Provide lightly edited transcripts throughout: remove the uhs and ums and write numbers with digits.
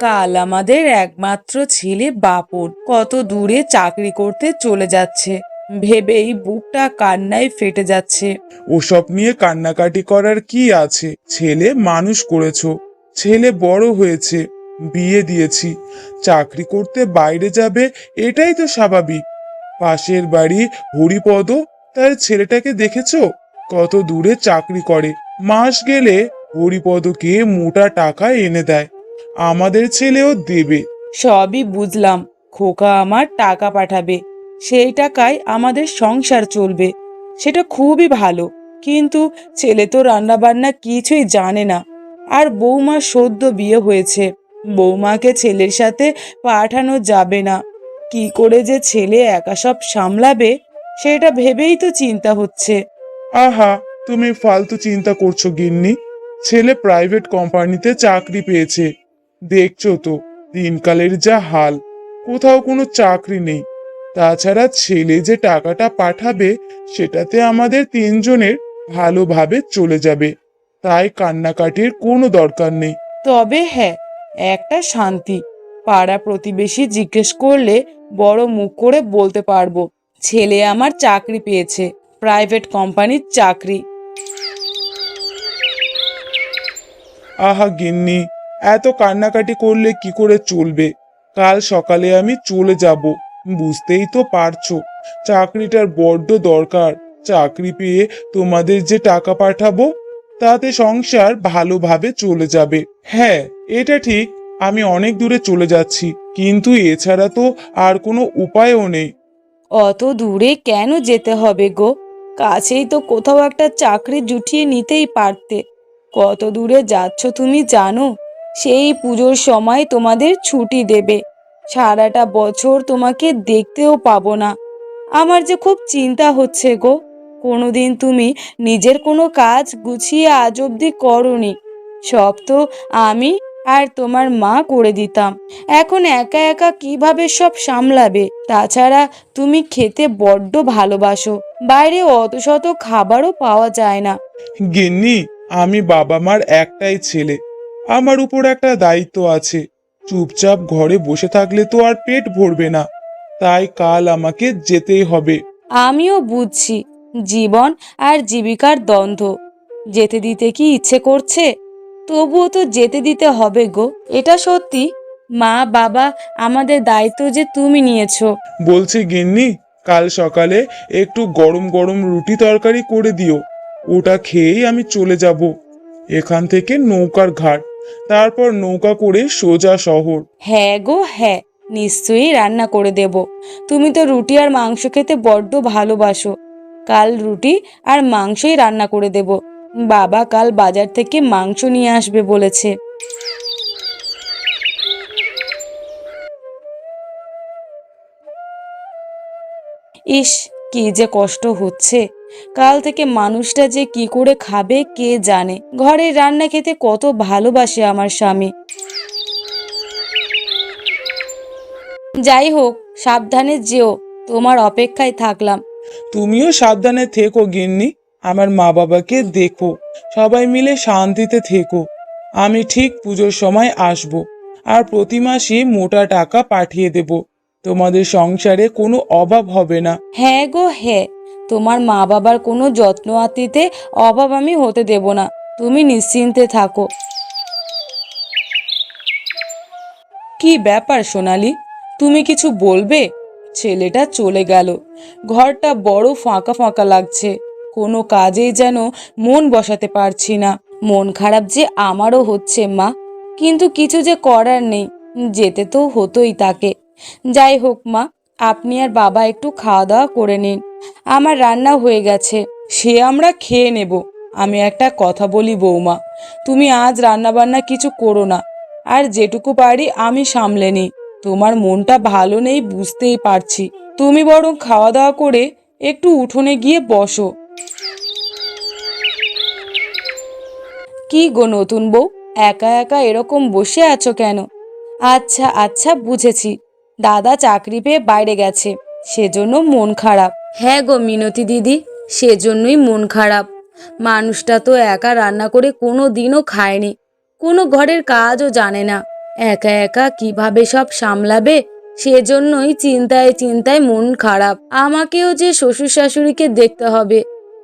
কাল আমাদের একমাত্র ছেলে বাপন কত দূরে চাকরি করতে চলে যাচ্ছে, ভেবেই বুকটা কান্নায় ফেটে যাচ্ছে। ওসব নিয়ে কান্নাকাটি করার কি আছে? ছেলে মানুষ করেছো, ছেলে বড় হয়েছে, বিয়ে দিয়েছি, চাকরি করতে বাইরে যাবে, এটাই তো স্বাভাবিক। পাশের বাড়ি হরিপদ, তার ছেলেটাকে দেখেছো? কত দূরে চাকরি করে, মাস গেলে হরিপদকে মোটা টাকা এনে দেয়। আমাদের ছেলেও দেবে। সবই বুঝলাম, খোকা আমার টাকা পাঠাবে, সেই টাকায় আমাদের সংসার চলবে, সেটা খুবই ভালো। কিন্তু ছেলে তো রান্না বান্না কিছুই জানে না। আর বৌমা সদ্য বিয়ে হয়েছে, বৌমাকে ছেলের সাথে পাঠানো যাবে না। কি করে যে ছেলে একা সব সামলাবে, সেটা ভেবেই তো চিন্তা হচ্ছে। আহা, তুমি ফালতু চিন্তা করছো গিন্নি। ছেলে প্রাইভেট কোম্পানিতে চাকরি পেয়েছে, দেখছো তো দিনকালের যা হাল, কোথাও কোনো চাকরি নেই। তাছাড়া ছেলে যে টাকাটা পাঠাবে, সেটাতে আমাদের তিনজনের ভালোভাবে চলে যাবে, তাই কান্নাকাটির কোনো দরকার নেই। তবে হ্যাঁ, একটা শান্তি, পাড়া প্রতিবেশী জিজ্ঞেস করলে বড় মুখ করে বলতে পারবো ছেলে আমার চাকরি পেয়েছে, প্রাইভেট কোম্পানির চাকরি। আহা গিন্নি, এত কান্নাকাটি করলে কি করে চলবে? কাল সকালে আমি চলে যাব, বুঝতেই তো পারছো চাকরিটার বড্ড দরকার। চাকরি পেয়ে তোমাদের যে টাকা পাঠাবো, তাতে সংসার ভালোভাবে চলে যাবে। হ্যাঁ, এটা ঠিক, আমি অনেক দূরে চলে যাচ্ছি, কিন্তু এছাড়া তো আর কোনো উপায়ও নেই। অত দূরে কেন যেতে হবে গো? কাছেই তো কোথাও একটা চাকরি জুটিয়ে নিতেই পারতে। কত দূরে যাচ্ছ তুমি জানো? সেই পুজোর সময় তোমাদের ছুটি দেবে, সারাটা বছর তোমাকে দেখতেও পাবো না। আমার যে খুব চিন্তা হচ্ছে গো। কোনোদিন তুমি নিজের কোনো কাজ গুছিয়ে আজ অব্দি করনি, সব তো আমি আর তোমার মা করে দিতাম। এখন একা একা কিভাবে সব সামলাবে? তাছাড়া তুমি খেতে বড্ড ভালোবাসো, বাইরে অত শত খাবারও পাওয়া যায় না। গিন্নি, আমি বাবা মার একটাই ছেলে, আমার উপর একটা দায়িত্ব আছে। চুপচাপ ঘরে বসে থাকলে তো আর পেট ভরবে না, তাই কাল আমাকে যেতেই হবে। আমিও বুঝছি, জীবন আর জীবিকার দ্বন্দ্ব। যেতে দিতে কি ইচ্ছে করছে? তবুও তো যেতে দিতে হবে গো। এটা সত্যি, মা বাবা আমাদের দায়িত্ব যে তুমি নিয়েছো। বলছি গিন্নি, কাল সকালে একটু গরম গরম রুটি তরকারি করে দিও, ওটা খেয়েই আমি চলে যাব। এখান থেকে নৌকার ঘাট, তারপর নৌকা করে সোজা শহর। হ্যাঁ গো হ্যাঁ, নিশ্চয়ই রান্না করে দেব। তুমি তো রুটি আর মাংস খেতে বড্ড ভালোবাসো। কাল রুটি আর মাংসই রান্না করে দেব। বাবা কাল বাজার থেকে মাংস নিয়ে আসবে বলেছে। ইস, কি যে কষ্ট হচ্ছে। কাল থেকে মানুষটা যে কি করে খাবে কে জানে। ঘরের রান্না খেতে কত ভালোবাসে আমার স্বামী। যাই হোক, সাবধানে যেও, তোমার অপেক্ষায় থাকলাম। তুমিও সাবধানে থেকো গিন্নি, আমার মা বাবাকে দেখো, সবাই মিলে শান্তিতে থেকো। আমি ঠিক পুজোর সময় আসব, আর প্রতি মাসে মোটা টাকা পাঠিয়ে দেব। তোমাদের সংসারে কোনো অভাব হবে না। হ্যাঁ গো হ্যাঁ, তোমার মা বাবার কোনো যত্ন আত্তিতে অভাব আমি হতে দেব না, তুমি নিশ্চিন্তে থাকো। কি ব্যাপার সোনালি, তুমি কিছু বলবে? ছেলেটা চলে গেল, ঘরটা বড় ফাঁকা ফাঁকা লাগছে, কোনো কাজেই যেন মন বসাতে পারছি না। মন খারাপ যে আমারও হচ্ছে মা, কিন্তু কিছু যে করার নেই, যেতে তো হতোই তাকে। যাই হোক মা, আপনি আর বাবা একটু খাওয়া দাওয়া করে নিন, আমার রান্না হয়ে গেছে, সে আমরা খেয়ে নেব। আমি একটা কথা বলি বৌমা, তুমি আজ রান্না বান্না কিছু করো না, আর যেটুকু পারি আমি সামলে নিই। তোমার মনটা ভালো নেই বুঝতেই পারছি, তুমি বরং খাওয়া দাওয়া করে একটু উঠোনে গিয়ে বসো। কি গো নতুন বউ, একা একা এরকম বসে আছো কেন? আচ্ছা আচ্ছা, বুঝেছি, দাদা চাকরি পেয়ে বাইরে গেছে, সেজন্য মন খারাপ। হ্যাঁ গো মিনতি দিদি, সেজন্যই মন খারাপ। মানুষটা তো একা রান্না করে কোনো দিনও খায়নি, কোনো ঘরের কাজও জানে না, একা একা কিভাবে সব সামলাবে, সেজন্যই চিন্তায় চিন্তায় মন খারাপ। আমাকেও যে শ্বশুর শাশুড়িকে দেখতে হবে,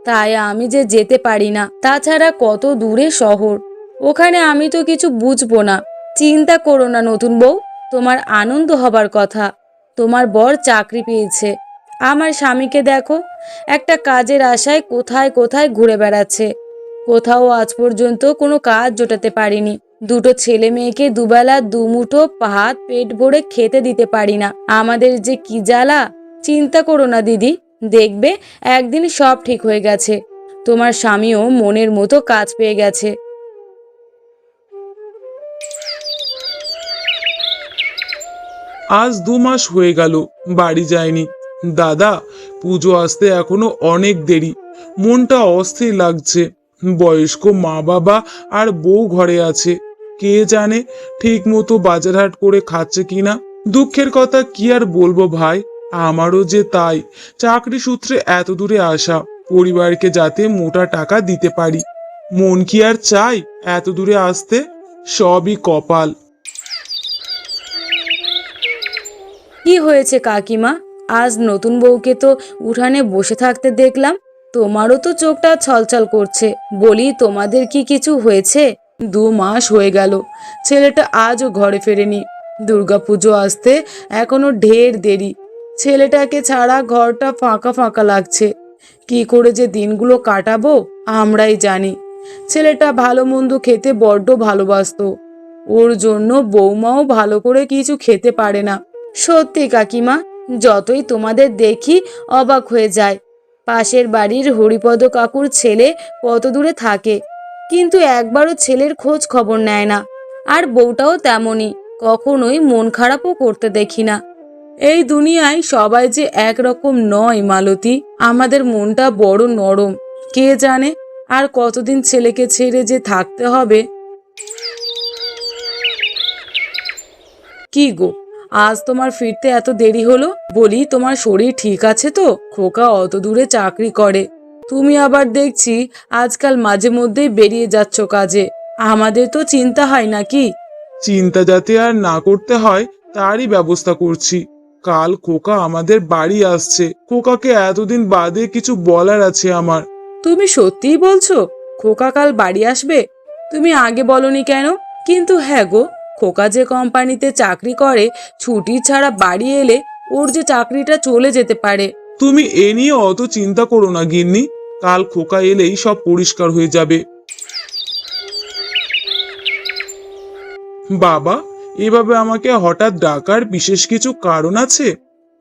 তাই আমি যে যেতে পারি না। তাছাড়া কত দূরে শহর, ওখানে আমি তো কিছু বুঝবো না। চিন্তা করো না নতুন বউ, তোমার আনন্দ হবার কথা। তোমার বর চাকরি পেয়েছে। আমার স্বামীকে দেখো, একটা কাজের আশায় কোথায় কোথায় ঘুরে বেড়াচ্ছে। কোথাও আজ পর্যন্ত কোনো কাজ জোটাতে পারিনি। দুটো ছেলে মেয়েকে দুবেলা দুমুঠো ভাত পেট ভরে খেতে দিতে পারি না। আমাদের যে কি জ্বালা! চিন্তা করো না দিদি, দেখবে একদিন সব ঠিক হয়ে গেছে। তোমার স্বামীও মনের মতো কাজ পেয়ে গেছে। আজ 2 মাস হয়ে গেল বাড়ি যায়নি। দাদা, পুজো আসতে এখনো অনেক দেরি। মনটা অস্থির লাগছে। বয়স্ক মা বাবা আর বউ ঘরে আছে। কে জানে ঠিক মতো বাজার হাট করে খাচ্ছে কিনা। দুঃখের কথা কি আর বলবো ভাই, আমারও যে তাই। চাকরি সূত্রে এত দূরে আসা, পরিবারকে যাতে মোটা টাকা দিতে পারি। মন কি আর চাই এত দূরে আসতে? সবই কপাল। কি হয়েছে কাকিমা? আজ নতুন বউকে তো উঠানে বসে থাকতে দেখলাম। তোমারও তো চোখটা ছলছল করছে। বলি, তোমাদের কি কিছু হয়েছে? 2 মাস হয়ে গেল, ছেলেটা আজও ঘরে ফেরেনি। দুর্গাপুজো আসতে এখনো ঢের দেরি। ছেলেটাকে ছাড়া ঘরটা ফাঁকা ফাঁকা লাগছে। কি করে যে দিনগুলো কাটাবো আমরাই জানি। ছেলেটা ভালো মন্দ খেতে বড্ড ভালোবাসতো। ওর জন্য বৌমাও ভালো করে কিছু খেতে পারে না। সত্যি কাকিমা, যতই তোমাদের দেখি অবাক হয়ে যায়। পাশের বাড়ির হরিপদ কাকুর ছেলে কত দূরে থাকে, কিন্তু একবারও ছেলের খোঁজ খবর নেয় না। আর বউটাও তেমনই, কখনোই মন খারাপও করতে দেখি না। এই দুনিয়ায় সবাই যে একরকম নয় মালতী। আমাদের মনটা বড় নরম। কে জানে আর কতদিন ছেলেকে ছেড়ে যে থাকতে হবে। কি গো, আজ তোমার ফিরতে এত দেরি হলো? বলি, তোমার শরীর ঠিক আছে তো? খোকা অত দূরে চাকরি করে, তুমি আবার দেখছি আজকাল মাঝে মধ্যেই বেরিয়ে যাচ্ছ কাজে। আমাদের তো চিন্তা হয় নাকি? চিন্তা যাতে আর না করতে হয় তারই ব্যবস্থা করছি। কাল খোকা আমাদের বাড়ি আসছে। খোকাকে এতদিন বাদে কিছু বলার আছে আমার। তুমি সত্যিই বলছো খোকা কাল বাড়ি আসবে? তুমি আগে বলনি কেন? কিন্তু হ্যাঁ গো, খোকা যে কোম্পানিতে চাকরি করে, ছুটি ছাড়া বাড়ি এলে ওর যে চাকরিটা চলে যেতে পারে। তুমি এ নিয়ে অত চিন্তা করো না গিন্নি। কাল খোকা এলেই সব পরিষ্কার হয়ে যাবে। বাবা, এভাবে আমাকে হঠাৎ ডাকার বিশেষ কিছু কারণ আছে?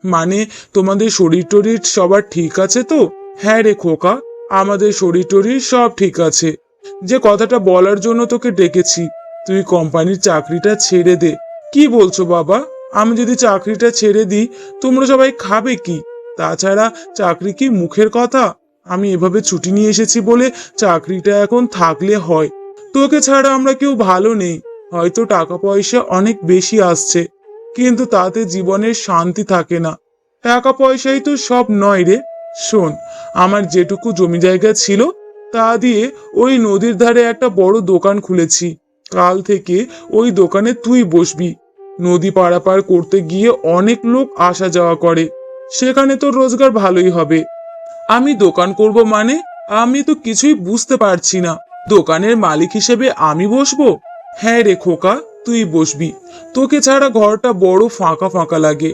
মানে, তোমাদের শরীর টরীর সবার ঠিক আছে তো? হ্যাঁ রে খোকা, আমাদের শরীর টরীর সব ঠিক আছে। যে কথাটা বলার জন্য তোকে ডেকেছি, তুই কোম্পানির চাকরিটা ছেড়ে দে। কি বলছো বাবা? আমি যদি চাকরিটা ছেড়ে দিই, তোমরা সবাই খাবে কি? তাছাড়া চাকরি কি মুখের কথা? আমি এভাবে ছুটি নিয়ে এসেছি বলে চাকরিটা এখন থাকলে হয়। তোকে ছাড়া আমরা কেউ ভালো নেই। হয়তো টাকা পয়সা অনেক বেশি আসছে, কিন্তু তাতে জীবনের শান্তি থাকে না। টাকা পয়সাই তো সব নয় রে। শোন, আমার যেটুকু জমি জায়গা ছিল তা দিয়ে ওই নদীর ধারে একটা বড় দোকান খুলেছি। কাল থেকে ওই দোকানে তুই বসবি। নদী পারাপার করতে গিয়ে অনেক লোক আসা যাওয়া করে, সেখানে তোর রোজগার ভালোই হবে। আমি দোকান করব মানে? আমি তো কিছুই বুঝতে পারছি না। দোকানের মালিক হিসেবে আমি বসবো? হ্যাঁ রে খোকা, তুই বসবি। তোকে ছাড়া ঘরটা বড় ফাঁকা ফাঁকা লাগে।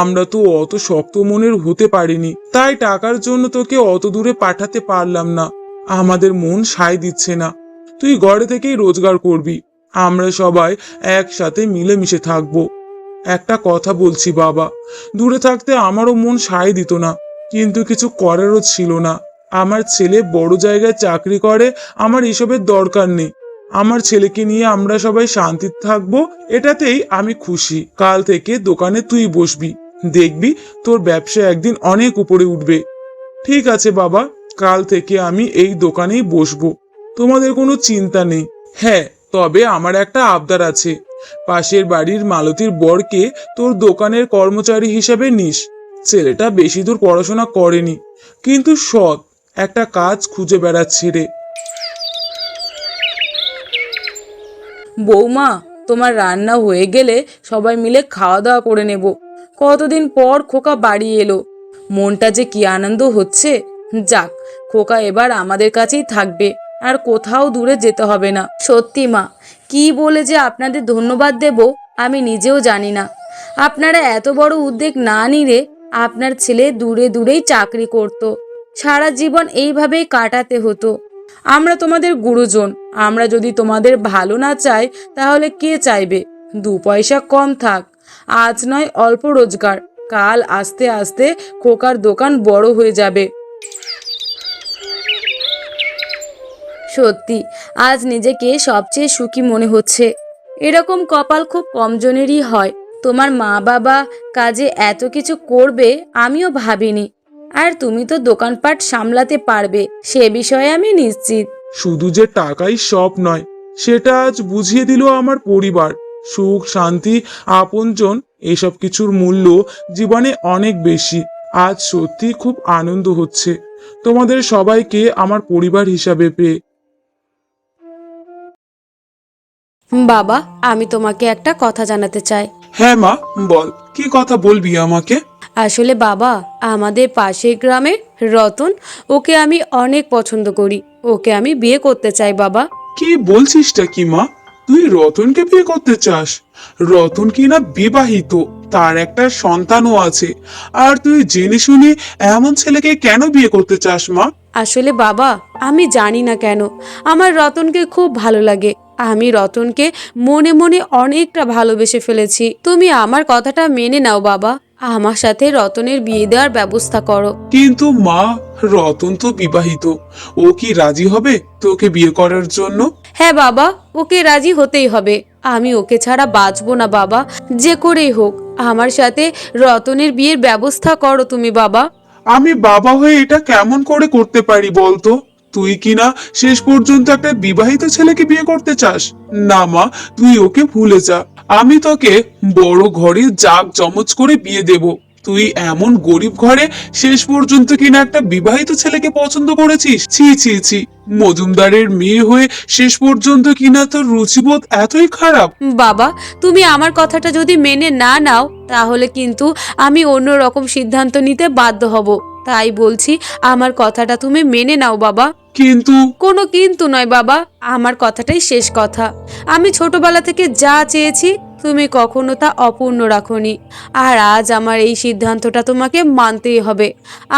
আমরা তো অত শক্ত মনের হতে পারিনি, তাই টাকার জন্য তোকে অত দূরে পাঠাতে পারলাম না। আমাদের মন সায় দিচ্ছে না। তুই ঘরে থেকেই রোজগার করবি, আমরা সবাই একসাথে মিলেমিশে থাকবো। একটা কথা বলছি বাবা, দূরে থাকতে আমারও মন সায় দিত না, কিন্তু কিছু করারও ছিল না। আমার ছেলে বড় জায়গায় চাকরি করে, আমার এসবের দরকার নেই। আমার ছেলেকে নিয়ে আমরা সবাই শান্তিতে থাকবো, এটাতেই আমি খুশি। কাল থেকে দোকানে তুই বসবি, দেখবি তোর ব্যবসা একদিন অনেক উপরে উঠবে। ঠিক আছে বাবা, কাল থেকে আমি এই দোকানেই বসবো, তোমাদের কোনো চিন্তা নেই। হ্যাঁ, তবে আমার একটা আবদার আছে। পাশের বাড়ির মালতীর বরকে তোর দোকানের কর্মচারী হিসেবে নিস। ছেলেটা বেশি দূর পড়াশোনা করেনি, কিন্তু সৎ, একটা কাজ খুঁজে বেড়াচ্ছে রে। বৌমা, তোমার রান্না হয়ে গেলে সবাই মিলে খাওয়া দাওয়া করে নেব। কতদিন পর খোকা বাড়ি এলো, মনটা যে কি আনন্দ হচ্ছে। যাক, খোকা এবার আমাদের কাছেই থাকবে, আর কোথাও দূরে যেতে হবে না। সত্যি মা, কি বলে যে আপনাদের ধন্যবাদ দেব আমি নিজেও জানি না। আপনারা এত বড় উদ্যোগ না নিলে আপনার ছেলে দূরে দূরেই চাকরি করত, সারা জীবন এইভাবেই কাটাতে হতো। আমরা তোমাদের গুরুজন, আমরা যদি তোমাদের ভালো না চাই তাহলে কে চাইবে? 2 পয়সা কম থাক, আজ নয় অল্প রোজগার, কাল আস্তে আস্তে খোকার দোকান বড় হয়ে যাবে। সত্যি আজ নিজেকে সবচেয়ে সুখী মনে হচ্ছে। এরকম কপাল খুব কমজনেরই হয়। তোমার মা বাবা কাজে এত কিছু করবে আমিও ভাবিনি। আর তুমি তো দোকানপাট সামলাতে পারবে, সে বিষয়ে আমি নিশ্চিত। শুধু যে টাকাই সব নয়, সেটা আজ বুঝিয়ে দিল আমার পরিবার। সুখ, শান্তি, আপনজন, এসব কিছুর মূল্য জীবনে অনেক বেশি। আজ সত্যি খুব আনন্দ হচ্ছে তোমাদের সবাইকে আমার পরিবার হিসাবে পেয়ে। বাবা, আমি তোমাকে একটা কথা জানাতে চাই। হ্যাঁ মা, বল, কি কথা বলবি আমাকে? আসলে বাবা, আমাদের পাশের গ্রামের রতন, ওকে আমি অনেক পছন্দ করি। ওকে আমি বিয়ে করতে চাই বাবা। কি বলছিসটা কি মা? তুই রতনকে বিয়ে করতে চাস? রতন কি না বিবাহিত, তার একটা সন্তানও আছে, আর তুই জেনে শুনে এমন ছেলেকে কেন বিয়ে করতে চাস মা? আসলে বাবা, আমি জানি না কেন আমার রতনকে খুব ভালো লাগে। আমি রতনকে মনে মনে অনেকটা ভালোবেসে ফেলেছি। তুমি আমার কথাটা মেনে নাও বাবা, আমার সাথে রতনের বিয়ে দেওয়ার ব্যবস্থা করো। কিন্তু মা, রতন তো বিবাহিত, ও কি রাজি হবে তোকে বিয়ে করার জন্য? হ্যাঁ বাবা, ওকে রাজি হতেই হবে। আমি ওকে ছাড়া বাঁচবো না বাবা। যে করেই হোক আমার সাথে রতনের বিয়ের ব্যবস্থা করো তুমি বাবা। আমি বাবা হয়ে এটা কেমন করে করতে পারি বলতো? তুই কিনা শেষ পর্যন্ত একটা বিবাহিত ছেলেকে বিয়ে করতে চাস? না মা, তুই ওকে ভুলে যা। আমি তোকে বড় ঘরে জাক জমজ করে বিয়ে দেব। তুই এমন গরিব ঘরে শেষ পর্যন্ত কিনা একটা বিবাহিত ছেলেকে পছন্দ করেছিস? ছি ছি ছি, মজুমদারের মেয়ে হয়ে শেষ পর্যন্ত কিনা তোর রুচিবোধ এতই খারাপ? বাবা, তুমি আমার কথাটা যদি মেনে না নাও তাহলে কিন্তু আমি অন্য রকম সিদ্ধান্ত নিতে বাধ্য হব। তাই বলছি, আমার কথাটা তুমি মেনে নাও বাবা। কিন্তু কোনো কিন্তু নয় বাবা, আমার কথাটাই শেষ কথা। আমি ছোটবেলা থেকে যা চেয়েছি তুমি কখনো তা অপূর্ণ রাখোনি, আর আজ আমার এই সিদ্ধান্তটা তোমাকে মানতেই হবে।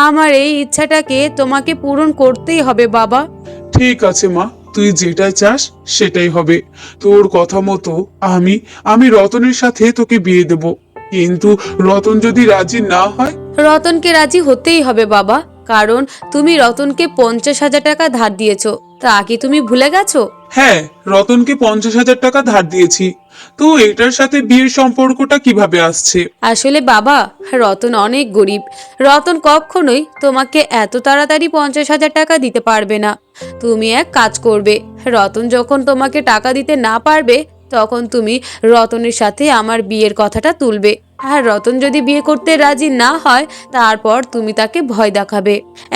আমার এই ইচ্ছাটাকে তোমাকে পূরণ করতেই হবে বাবা। ঠিক আছে মা, তুই যেটা চাস সেটাই হবে। তোর কথা মতো আমি আমি রতনের সাথে তোকে বিয়ে দেব। কিন্তু রতন যদি রাজি না হয়? রতনকে রাজি হতেই হবে বাবা, কারণ তুমি রতনকে 50,000 টাকা ধার দিয়েছো, তা কি তুমি ভুলে গেছো? হ্যাঁ, রতনকে 50,000 টাকা ধার দিয়েছি। তো এটার সাথে বিয়ের সম্পর্কটা কিভাবে আসছে? আসলে বাবা, রতন অনেক গরিব। রতন কখনোই তোমাকে এত তাড়াতাড়ি 50,000 টাকা দিতে পারবে না। তুমি এক কাজ করবে, রতন যখন তোমাকে টাকা দিতে না পারবে তখন তুমি রতনের সাথে আমার বিয়ের কথাটা তুলবে। আর রতন যদি বিয়ে করতে রাজি না হয় তারপর তুমি তাকে ভয় দেখাবে।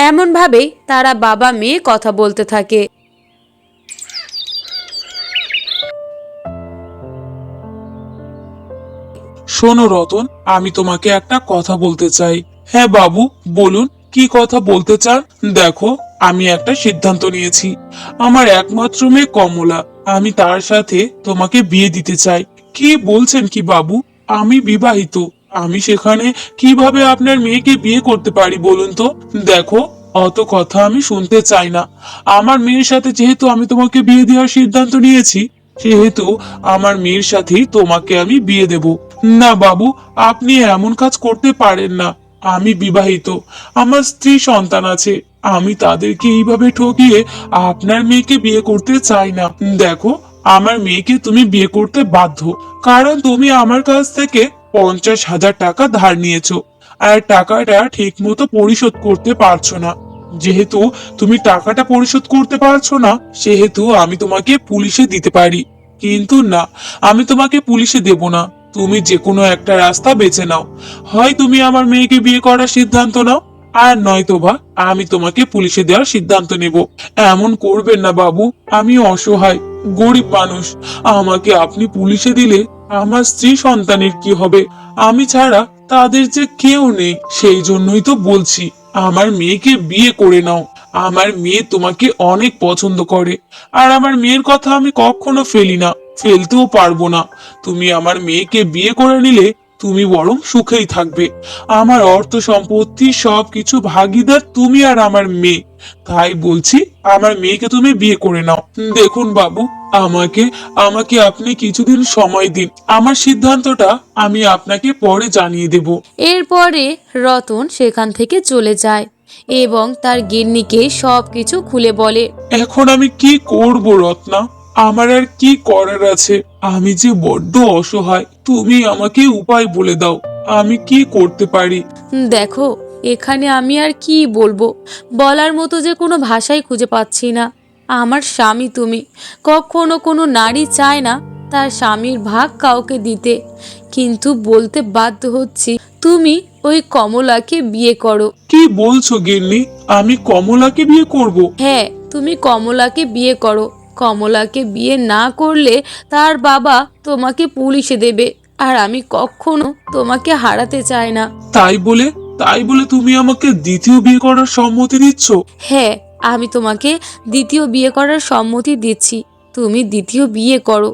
এমন ভাবেই তারা বাবা মেয়ে কথা বলতে থাকে। শোনো রতন, আমি তোমাকে একটা কথা বলতে চাই। হ্যাঁ বাবু, বলুন, কি কথা বলতে চান? দেখো, আমি একটা সিদ্ধান্ত নিয়েছি। আমার একমাত্র মেয়ে কমলা, আমি তার সাথে তোমাকে বিয়ে দিতে চাই। কি বলছেন কি বাবু? আমি বিবাহিত, আমি সেখানে কিভাবে আপনার মেয়েকে বিয়ে করতে পারি বলুন তো? দেখো, অত কথা আমি শুনতে চাই না। আমার মেয়ের সাথে যেহেতু আমি তোমাকে বিয়ে দেওয়ার সিদ্ধান্ত নিয়েছি, সেহেতু আমার মেয়ের সাথেই তোমাকে আমি বিয়ে দেব। না বাবু, আপনি এমন কাজ করতে পারেন না। আমি বিবাহিত, আমার স্ত্রী সন্তান আছে। আমি তাদেরকে এইভাবে ঠকিয়ে আপনার মেয়েকে বিয়ে করতে চাই না। দেখো, আমার মেয়েকে তুমি বিয়ে করতে বাধ্য, কারণ তুমি আমার কাছ থেকে 50,000 টাকা ধার নিয়েছো, আর টাকাটা ঠিক মতো পরিশোধ করতে পারছো না। যেহেতু তুমি টাকাটা পরিশোধ করতে পারছো না, সেহেতু আমি তোমাকে পুলিশে দিতে পারি। কিন্তু না, আমি তোমাকে পুলিশে দেব না। তুমি যে কোনো একটা রাস্তা বেছে নাও। হয় তুমি আমার মেয়েকে বিয়ে করার সিদ্ধান্ত নাও, আর নয়তোবা আমি তোমাকে পুলিশে দেওয়ার সিদ্ধান্ত নেব। এমন করবেন না বাবু, আমি অসহায়, গরিব মানুষ, আমাকে আপনি পুলিশে দিলে আমার স্ত্রী সন্তানের কি হবে? আমি ছাড়া তাদের যে কেউ নেই, সেই জন্যই তো বলছি আমার মেয়েকে বিয়ে করে নাও। আমার মেয়ে তোমাকে অনেক পছন্দ করে, আর আমার মেয়ের কথা আমি কখনো ফেলি না, ফেলতেও পারবো না। তুমি আমার মেয়েকে বিয়ে করে নিলে তুমি বরং সুখেই থাকবে। আমার অর্থ সম্পত্তি সবকিছু ভাগিদার তুমি আর আমার মেয়ে। তাই বলছি আমার মেয়েকে তুমি বিয়ে করে নাও। দেখুন বাবু, আমাকে আমাকে আপনি কিছুদিন সময় দিন, আমার সিদ্ধান্তটা আমি আপনাকে পরে জানিয়ে দেব। এরপরে রতন সেখান থেকে চলে যায় এবং তার গিন্নিকে সবকিছু খুলে বলে। এখন আমি কি করব রত্না? আমার আর কি করার আছে? আমি যে বড্ড অসহায়, তুমি আমাকে উপায় বলে দাও, আমি কি করতে পারি? দেখো, এখানে আমি আর কি বলবো, বলার মতো যে কোনো ভাষাই খুঁজে পাচ্ছি না। আমার স্বামী তুমি, কখনো কোনো নারী চায় না তার স্বামীর ভাগ কাউকে দিতে, কিন্তু বলতে বাধ্য হচ্ছি তুমি ওই কমলাকে বিয়ে করো। কি বলছো গিন্নি? আমি কমলাকে বিয়ে করব? হ্যাঁ, তুমি কমলাকে বিয়ে করো। কমলাকে বিয়ে না করলে তার বাবা তোমাকে পুলিশে দেবে, আর আমি কখনো তোমাকে হারাতে চাই না। তাই বলে তুমি আমাকে দ্বিতীয় বিয়ে করার সম্মতি দিচ্ছ? হ্যাঁ, আমি তোমাকে দ্বিতীয় বিয়ে করার সম্মতি দিচ্ছি। তুমি দ্বিতীয় বিয়ে করো,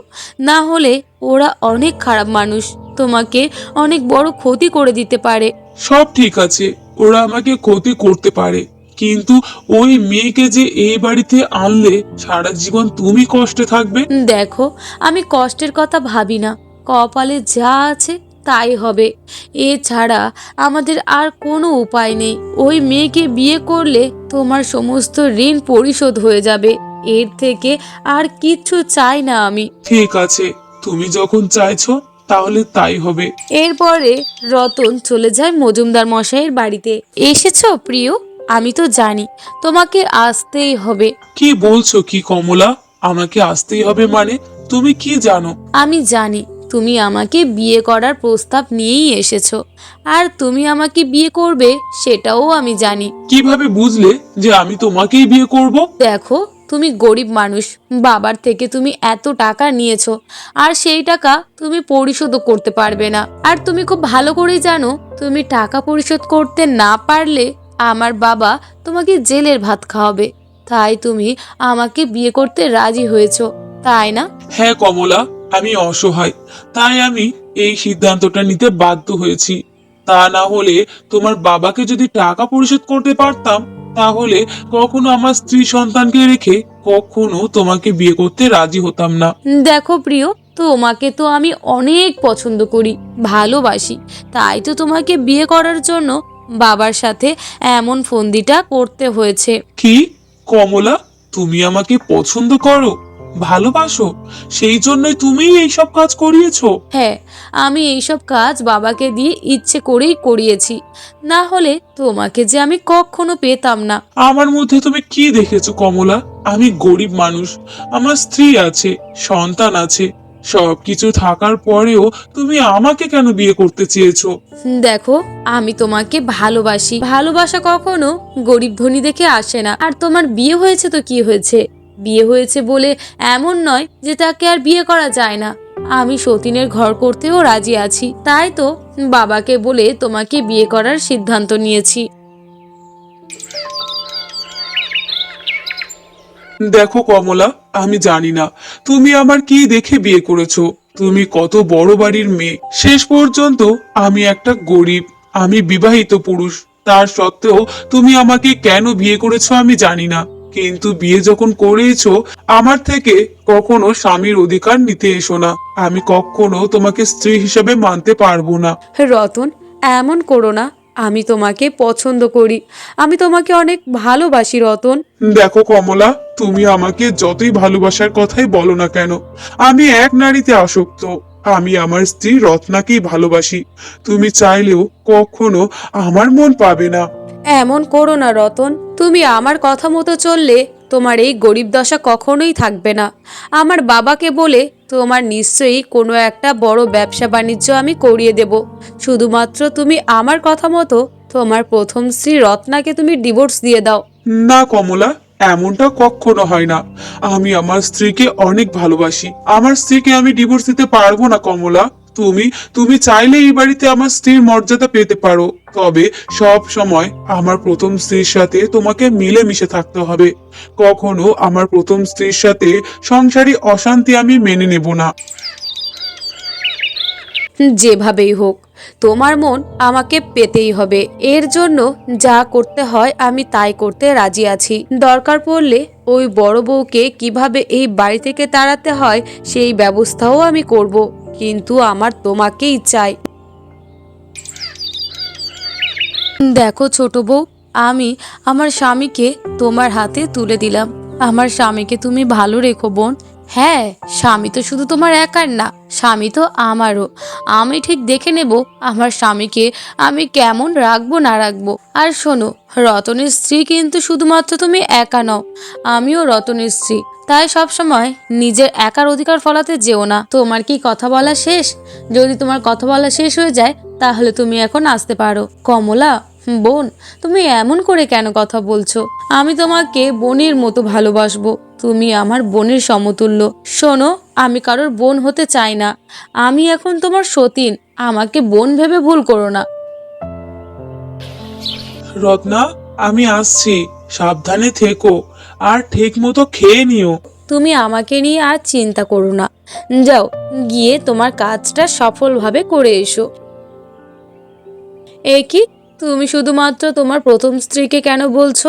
না হলে ওরা অনেক খারাপ মানুষ, তোমাকে অনেক বড় ক্ষতি করে দিতে পারে। সব ঠিক আছে, ওরা আমাকে ক্ষতি করতে পারে, কিন্তু ওই মেয়েকে যে এই বাড়িতে আনলে সারা জীবন তুমি কষ্টে থাকবে। দেখো, আমি কষ্টের কথা ভাবি না, কপালে যা আছে তাই হবে। এছাড়া আমাদের আর কোনো উপায় নেই। ওই মেয়েকে বিয়ে করলে তোমার সমস্ত ঋণ পরিশোধ হয়ে যাবে। এর থেকে আর কিচ্ছু চাই না আমি। ঠিক আছে, তুমি যখন চাইছো তাহলে তাই হবে। এরপরে রতন চলে যায় মজুমদার মশাইয়ের বাড়িতে। এসেছো প্রিয়? আমি তো জানি তোমাকে আসতেই হবে। কি বলছো কি কমলা? আমাকে আসতেই হবে মানে? তুমি কি জানো? আমি জানি তুমি আমাকে বিয়ে করার প্রস্তাব নিয়েই এসেছো, আর তুমি আমাকে বিয়ে করবে সেটাও আমি জানি। কিভাবে বুঝলে যে আমি তোমাকেই বিয়ে করব? দেখো, তুমি গরিব মানুষ, বাবার থেকে তুমি এত টাকা নিয়েছো, আর সেই টাকা তুমি পরিশোধও করতে পারবে না। আর তুমি খুব ভালো করেই জানো তুমি টাকা পরিশোধ করতে না পারলে আমার বাবা তোমাকে জেলের ভাত খাওয়াবে। তাই তুমি আমাকে বিয়ে করতে রাজি হয়েছো, তাই না? হ্যাঁ কমলা, আমি অসহায়, তাই আমি এই সিদ্ধান্তটা নিতে বাধ্য হয়েছি। তা না হলে তোমার বাবাকে যদি টাকা পরিশোধ করতে পারতাম, তাহলে কখনো আমার স্ত্রী সন্তানকে রেখে কখনো তোমাকে বিয়ে করতে রাজি হতাম না। দেখো প্রিয়, তোমাকে তো আমি অনেক পছন্দ করি, ভালোবাসি, তাই তো তোমাকে বিয়ে করার জন্য বাবার সাথে এমন ফন্দিটা করতে হয়েছে। কি কমলা, তুমি আমাকে পছন্দ করো, ভালোবাসো, সেই জন্যই তুমি এইসব কাজ করিয়েছো? হ্যাঁ, আমি এইসব কাজ বাবাকে দিয়ে ইচ্ছে করেই করিয়েছি, না হলে তোমাকে যে আমি কখনো পেতাম না। আমার মধ্যে তুমি কি দেখেছো কমলা? আমি গরিব মানুষ, আমার স্ত্রী আছে, সন্তান আছে, সবকিছু থাকার পরেও তুমি আমাকে কেন বিয়ে করতে চেয়েছো? দেখো, আমি তোমাকে ভালোবাসি, ভালোবাসা কখনো গরিব ধনী দেখে আসে না। আর তোমার বিয়ে হয়েছে তো কি হয়েছে, বিয়ে হয়েছে বলে এমন নয় যে তাকে আর বিয়ে করা যায় না। আমি সতীনের ঘর করতেও রাজি আছি, তাই তো বাবাকে বলে তোমাকে বিয়ে করার সিদ্ধান্ত নিয়েছি। দেখো কমলা, আমি জানি না তুমি আমার কি দেখে বিয়ে করেছো। তুমি কত বড় বাড়ির মেয়ে, শেষ পর্যন্ত আমি একটা গরিব, আমি বিবাহিত পুরুষ। তার সত্ত্বেও তুমি আমাকে কেন বিয়ে করেছো আমি জানি না, কিন্তু বিয়ে যখন করেছো আমার থেকে কখনো স্বামীর অধিকার নিতে এসো না। আমি কখনো তোমাকে স্ত্রী হিসেবে মানতে পারবো না। রতন, এমন করো না, আমি তোমাকে পছন্দ করি, আমি তোমাকে অনেক ভালোবাসি রতন। দেখো কমলা, তুমি আমাকে যতই ভালোবাসার কথাই বলো না কেন, আমি এক নারীতে আসক্ত। আমি আমার স্ত্রী রত্নাকেই ভালোবাসি। তুমি চাইলেও কখনো আমার মন পাবে না। এমন করো না রতন, তুমি আমার কথা মতো চললে তোমার এই গরিব দশা কখনোই থাকবে না। আমার বাবাকে বলে তোমার নিশ্চয়ই কোনো একটা বড় ব্যবসা বাণিজ্য আমি করিয়ে দেব। শুধুমাত্র তুমি আমার কথা মতো তোমার প্রথম স্ত্রী রত্নাকে তুমি ডিভোর্স দিয়ে দাও। না কমলা, এমনটা কখনো হয় না। আমি আমার স্ত্রীকে অনেক ভালোবাসি। আমার স্ত্রীকে আমি ডিভোর্স দিতে পারবো না কমলা। তুমি তুমি চাইলে এই বাড়িতে আমার স্ত্রীর মর্যাদা পেতে পারো, তবে সব সময় আমার প্রথম স্ত্রীর সাথে তোমাকে মিলেমিশে থাকতে হবে। কখনো আমার প্রথম স্ত্রীর সাথে সংসারী অশান্তি আমি মেনে নেব না। যেভাবেই হোক তোমার মন আমাকে পেতেই হবে। এর জন্য যা করতে হয় আমি তাই করতে রাজি আছি। দরকার পড়লে ওই বড় বউকে কিভাবে এই বাড়ি থেকে তাড়াতে হয় সেই ব্যবস্থাও আমি করব, কিন্তু আমার তোমাকেই চাই। দেখো ছোট বউ, আমি আমার স্বামীকে তোমার হাতে তুলে দিলাম। আমার স্বামীকে তুমি ভালো রেখো বোন। হ্যাঁ, স্বামী তো শুধু তোমার একার না, স্বামী তো আমারও। আমি ঠিক দেখে নেব আমার স্বামীকে আমি কেমন রাখবো না রাখবো। আর শোনো, রতনের স্ত্রী কিন্তু শুধুমাত্র তুমি একা নও, আমিও রতনের স্ত্রী। তাই সবসময় নিজের একার অধিকার ফলাতে যেও না। তোমার কি কথা বলা শেষ? যদি তোমার কথা বলা শেষ হয়ে যায় তাহলে তুমি এখন আসতে পারো। কমলা বোন, তুমি এমন করে কেন কথা বলছো? আমি তোমাকে বোনের মতো ভালোবাসবো, তুমি আমার বোনের সমতুল্য। শোনো, আমি কারোর বোন হতে চাই না, আমি এখন তোমার সতীন। আমাকে বোন ভেবে ভুল করো না। রত্না, আমি আসছি, সাবধানে থেকো আর ঠিক মতো খেয়ে নিও। তুমি আমাকে নিয়ে আর চিন্তা করো না, যাও গিয়ে তোমার কাজটা সফলভাবে করে এসো। এ কি, তুমি শুধুমাত্র তোমার প্রথম স্ত্রীকে কেন বলছো?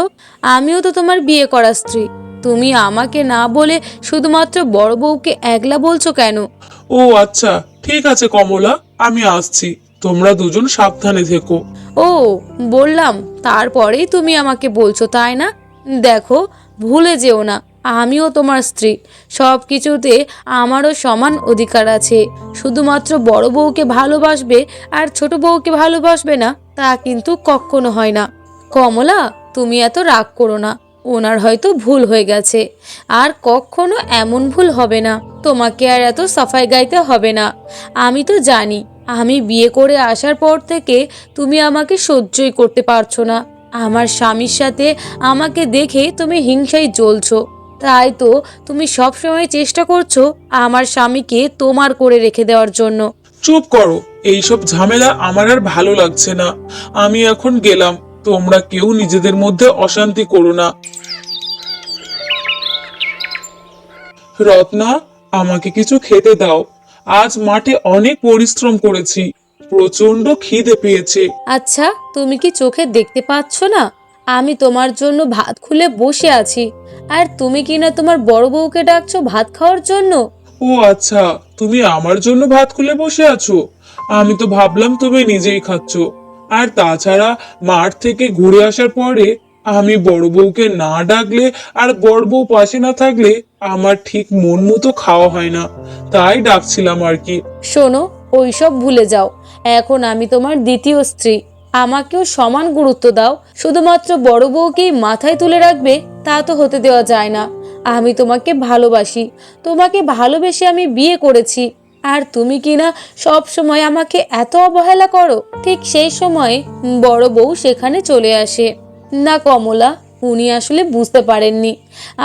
আমিও তো তোমার বিয়ে করা স্ত্রী। তুমি আমাকে না বলে শুধুমাত্র বড় বউকে একলা বলছো কেন? ও আচ্ছা, ঠিক আছে কমলা, আমি আসছি। তোমরা দুজন সাবধানে থেকো। ও, বললাম তারপরেই তুমি আমাকে বলছো, তাই না? দেখো, ভুলে যেও না আমিও তোমার স্ত্রী। সব কিছুতে আমারও সমান অধিকার আছে। শুধুমাত্র বড় বউকে ভালোবাসবে আর ছোট বউকে ভালোবাসবে না, তা কিন্তু কখনো হয় না। কমলা, তুমি এত রাগ করো না, ওনার হয়তো ভুল হয়ে গেছে, আর কখনো এমন ভুল হবে না। তোমাকে আর এত সাফাই গাইতে হবে না। আমি তো জানি, আমি বিয়ে করে আসার পর থেকে তুমি আমাকে সহ্যই করতে পারছো না। আমার স্বামীর সাথে আমাকে দেখে তুমি হিংসায় জ্বলছো। তাই তো তুমি সব সময় চেষ্টা করছো আমার স্বামীকে তোমার করে রেখে দেওয়ার জন্য। চুপ করো, এইসব ঝামেলা আমার আর ভালো লাগছে না। আমি এখন গেলাম, তোমরা কেউ নিজেদের মধ্যে অশান্তি করো না। রত্না, আমাকে কিছু খেতে দাও। আজ মাঠে অনেক পরিশ্রম করেছি, প্রচন্ড খিদে পেয়েছে। আচ্ছা, তুমি কি চোখে দেখতে পাচ্ছ না আমি তোমার জন্য ভাত খুলে বসে আছি, আর তুমি কি না তোমার বড় বউকে ডাকছো ভাত খাওয়ার জন্য? ও আচ্ছা, তুমি আমার জন্য ভাত খুলে বসে আছো? আমি তো ভাবলাম তুমি নিজেই খাচ্ছ। আর তাছাড়া মাঠ থেকে ঘুরে আসার পরে আমি বড় বউকে না ডাকলে আর বড় বউ পাশে না থাকলে আমার ঠিক মন মতো খাওয়া হয় না, তাই ডাকছিলাম আর কি। শোনো, ওইসব ভুলে যাও। এখন আমি তোমার দ্বিতীয় স্ত্রী, আমাকেও সমান গুরুত্ব দাও। শুধুমাত্র বড় বউকেই মাথায় তুলে রাখবে তা তো হতে দেওয়া যায় না। আমি তোমাকে ভালোবাসি, তোমাকে ভালোবেসে আমি বিয়ে করেছি, আর তুমি কিনা সব সময় আমাকে এত অবহেলা করো। ঠিক সেই সময়ে বড় বউ সেখানে চলে আসে। না কমলা, উনি আসলে বুঝতে পারেননি।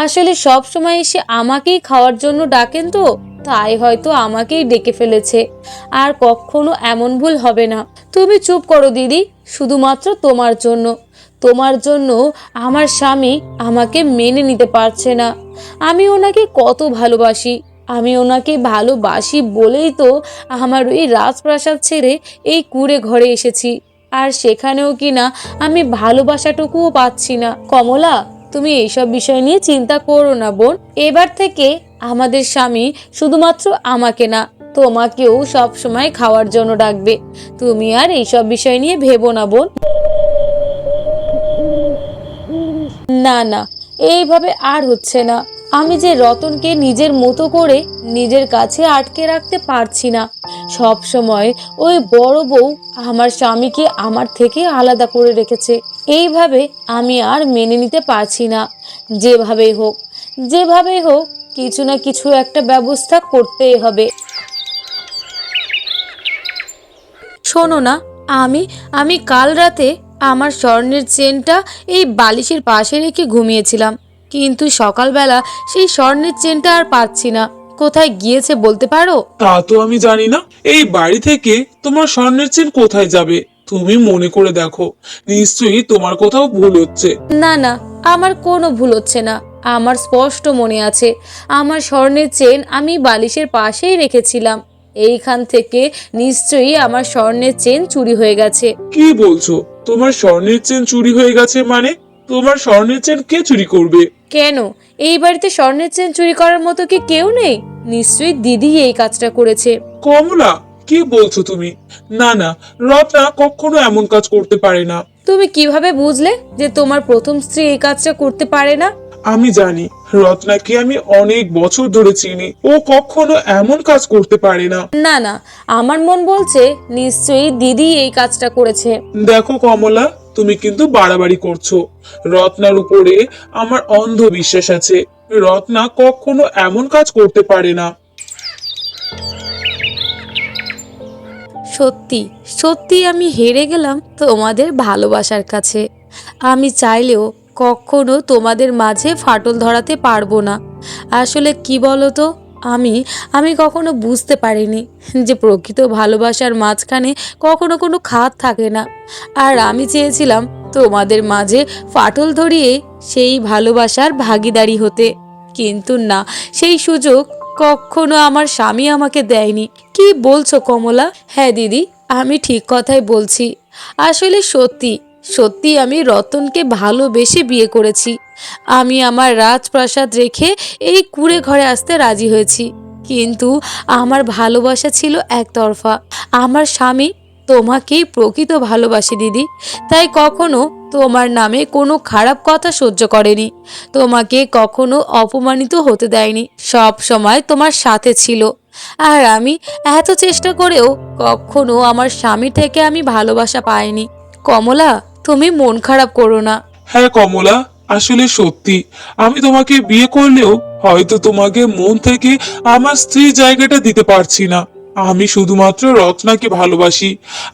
আসলে সব সময় এসে আমাকেই খাওয়ার জন্য ডাকেন তো, তাই হয়তো আমাকেই ডেকে ফেলেছে। আর কখনো এমন ভুল হবে না। তুমি চুপ করো দিদি, শুধুমাত্র তোমার জন্য। তোমার জন্য আমার স্বামী আমাকে মেনে নিতে পারছে না। আমি ওনাকে কত ভালোবাসি, আমি ওনাকে ভালোবাসি বলেই তো আমার ওই রাজপ্রাসাদ ছেড়ে এই কুঁড়ে ঘরে এসেছি। আর সেখানেও কিনা আমি ভালোবাসাটুকুও পাচ্ছি না। কমলা, তুমি এইসব বিষয় নিয়ে চিন্তা করো না বোন। এবার থেকে আমাদের স্বামী শুধুমাত্র আমাকে না, তোমাকেও সব সময় খাওয়ার জন্য ডাকবে। তুমি আর এইসব বিষয় নিয়ে ভেবো না বোন। না না, এইভাবে আর হচ্ছে না। আমি যে রতনকে নিজের মতো করে নিজের কাছে আটকে রাখতে পারছি না। সব সময় ওই বড় বউ আমার স্বামীকে আমার থেকে আলাদা করে রেখেছে। এইভাবে আমি আর মেনে নিতে পারছি না। যেভাবেই হোক, যেভাবেই হোক, কিছু না কিছু একটা ব্যবস্থা করতেই হবে। শোনো না, আমি আমি কাল রাতে আমার স্বর্ণের চেনটা এই বালিশের পাশে রেখে ঘুমিয়েছিলাম। কিন্তু সকালবেলা সেই স্বর্ণের চেনটা আর পাচ্ছি না। কোথায় গিয়েছে বলতে পারো? তা তো আমি জানি না। এই বাড়ি থেকে তোমার স্বর্ণের চেন কোথায় যাবে? তুমি মনে করে দেখো, নিশ্চয়ই তোমার কোথাও ভুল হচ্ছে। না না, আমার কোনো ভুল হচ্ছে না। আমার স্পষ্ট মনে আছে, আমার স্বর্ণের চেন আমি বালিশের পাশেই রেখেছিলাম। এইখান থেকে নিশ্চয়ই আমার স্বর্ণের চেন চুরি হয়ে গেছে। কি বলছো? তোমার স্বর্ণের চেন চুরি হয়ে গেছে মানে? তোমার স্বর্ণের চেন কে চুরি করবে? কেন, এই বাড়িতে স্বর্ণের চেন চুরি করার মতো কি কেউ নেই? নিশ্চয়ই দিদি এই কাজটা করেছে। কমলা, কি বলছো তুমি? না না, রত্না কখনো এমন কাজ করতে পারে না। তুমি কিভাবে বুঝলে যে তোমার প্রথম স্ত্রী এই কাজটা করতে পারে না? আমি জানি, রত্নাকে আমি অনেক বছর ধরে চিনি। ও কখনো এমন কাজ করতে পারে না। না না, আমার মন বলছে নিশ্চয়ই দিদি এই কাজটা করেছে। দেখো কমলা, তুমি কিন্তু বাড়াবাড়ি করছো। রত্নার উপরে আমার অন্ধ বিশ্বাস আছে। রত্না কখনো এমন কাজ করতে পারে না। সত্যি সত্যি আমি হেরে গেলাম তোমাদের ভালোবাসার কাছে। আমি চাইলেও কখনো তোমাদের মাঝে ফাটল ধরাতে পারবো না। আসলে কি বলো তো, আমি আমি কখনো বুঝতে পারিনি যে প্রকৃত ভালোবাসার মাঝখানে কখনো কোনো খাত থাকে না। আর আমি চেয়েছিলাম তোমাদের মাঝে ফাটল ধরিয়ে সেই ভালোবাসার ভাগীদারি হতে, কিন্তু না, সেই সুযোগ কখনো আমার স্বামী আমাকে দেয়নি। কি বলছো কমলা? হ্যাঁ দিদি, আমি ঠিক কথাই বলছি। আসলে সত্যি সত্যি আমি রতনকে ভালোবেসে বিয়ে করেছি। আমি আমার রাজপ্রাসাদ রেখে এই কুঁড়ে ঘরে আসতে রাজি হয়েছি, কিন্তু আমার ভালোবাসা ছিল একতরফা। আমার স্বামী তোমাকেই প্রকৃত ভালোবাসে দিদি, তাই কখনো তোমার নামে কোনো খারাপ কথা সহ্য করেনি, তোমাকে কখনো অপমানিত হতে দেয়নি, সব সময় তোমার সাথে ছিল। আর আমি এত চেষ্টা করেও কখনো আমার স্বামী থেকে আমি ভালোবাসা পাইনি। কমলা, তুমি মন খারাপ করো না। হ্যাঁ কমলা, আসলে সত্যি আমি তোমাকে বিয়ে করলেও হয়তো তোমাকে মন থেকে আমার স্ত্রীর জায়গাটা দিতে পারছি না। আমি শুধুমাত্র রত্নাকে ভালোবাসি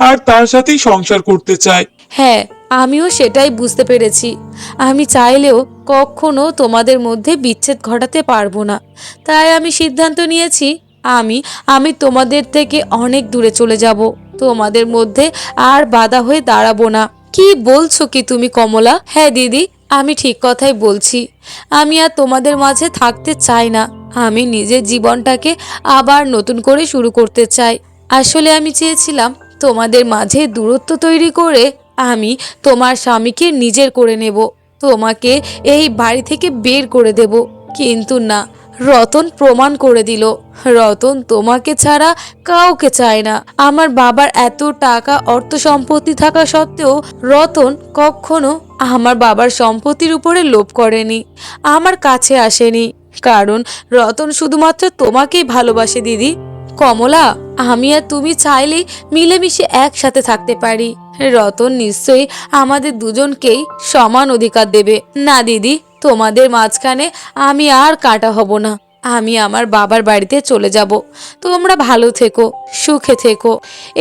আর তার সাথেই সংসার করতে চাই। হ্যাঁ, আমিও সেটাই বুঝতে পেরেছি। আমি চাইলেও কখনো তোমাদের মধ্যে বিচ্ছেদ ঘটাতে পারবো না। তাই আমি সিদ্ধান্ত নিয়েছি, আমি আমি তোমাদের থেকে অনেক দূরে চলে যাব। তোমাদের মধ্যে আর বাধা হয়ে দাঁড়াবো না। কি বলছো কি তুমি কমলা? হ্যাঁ দিদি, আমি ঠিক কথাই বলছি। আমি আর তোমাদের মাঝে থাকতে চাই না। আমি নিজের জীবনটাকে আবার নতুন করে শুরু করতে চাই। আসলে আমি চেয়েছিলাম তোমাদের মাঝে দূরত্ব তৈরি করে আমি তোমার স্বামীকে নিজের করে নেব, তোমাকে এই বাড়ি থেকে বের করে দেব। কিন্তু না, রতন প্রমাণ করে দিল রতন তোমাকে ছাড়া কাউকে চায় না। আমার বাবার এত টাকা অর্থ সম্পত্তি থাকা সত্ত্বেও রতন কখনো আমার বাবার সম্পত্তির উপরে লোভ করেনি, আমার কাছে আসেনি, কারণ রতন শুধুমাত্র তোমাকেই ভালোবাসে দিদি। কমলা, আমি আর তুমি চাইলেই মিলেমিশে একসাথে থাকতে পারি। রতন নিশ্চয়ই আমাদের দুজনকেই সমান অধিকার দেবে। না দিদি, তোমাদের মাঝখানে আমি আর কাটা হব না। আমি আমার বাবার বাড়িতে চলে যাব। তোমরা ভালো থেকো, সুখে থেকো।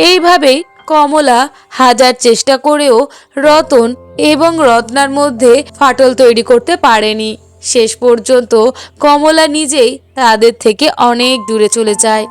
এইভাবেই কমলা হাজার চেষ্টা করেও রতন এবং রত্নার মধ্যে ফাটল তৈরি করতে পারেনি। শেষ পর্যন্ত কমলা নিজেই তাদের থেকে অনেক দূরে চলে যায়।